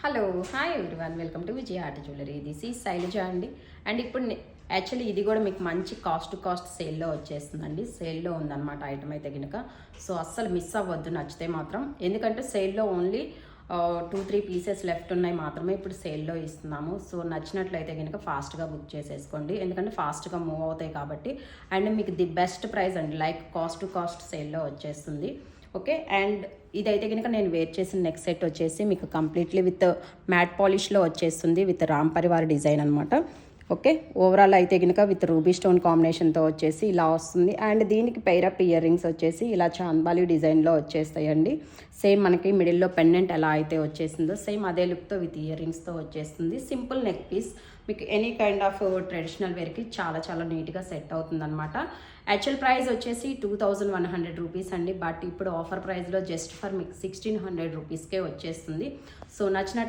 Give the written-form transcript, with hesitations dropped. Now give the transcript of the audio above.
Hello hi everyone welcome to Vijaya art jewellery. This ఈ శైలజ అండి. And ఇప్పుడు actually ఇది కూడా మీకు మంచి కాస్ట్ సేల్లో వచ్చేస్తుందండి. సేల్లో ఉందన్నమాట ఐటమ్ అయితే కనుక. సో అస్సలు మిస్ అవ్వద్దు నచ్చితే మాత్రం, ఎందుకంటే సేల్లో ఓన్లీ 2-3 పీసెస్ లెఫ్ట్ ఉన్నాయి మాత్రమే ఇప్పుడు సేల్లో ఇస్తున్నాము. సో నచ్చినట్లయితే కనుక ఫాస్ట్గా బుక్ చేసేసుకోండి, ఎందుకంటే ఫాస్ట్గా మూవ్ అవుతాయి కాబట్టి. అండ్ మీకు ది బెస్ట్ ప్రైస్ అండి, లైక్ కాస్ట్ సేల్లో వచ్చేస్తుంది. ఓకే, అండ్ ఇదైతే కనుక నేను వేర్ చేసిన నెక్స్ట్ సెట్ వచ్చేసి మీకు కంప్లీట్లీ విత్ మ్యాట్ పాలిష్లో వచ్చేస్తుంది, విత్ రామ్ పరివార్ డిజైన్ అనమాట. ఓకే, ఓవరాల్ అయితే కనుక విత్ రూబీ స్టోన్ కాంబినేషన్తో వచ్చేసి ఇలా వస్తుంది. అండ్ దీనికి పైరప్ ఇయర్ రింగ్స్ వచ్చేసి ఇలా చాంద్బాలి డిజైన్లో వచ్చేస్తాయండి. సేమ్ మనకి మిడిల్లో పెండెంట్ ఎలా అయితే వచ్చేసిందో సేమ్ అదే లుక్తో విత్ ఇయర్ రింగ్స్తో వచ్చేస్తుంది. సింపుల్ నెక్ పీస్, మీకు ఎనీ కైండ్ ఆఫ్ ట్రెడిషనల్ వేర్కి చాలా నీట్గా సెట్ అవుతుంది అనమాట. యాక్చువల్ ప్రైస్ వచ్చేసి 2100 రూపీస్ అండి, బట్ ఇప్పుడు ఆఫర్ ప్రైస్లో జస్ట్ ఫర్ మీకు 1600 రూపీస్కే వచ్చేస్తుంది. సో నచ్చినట్టు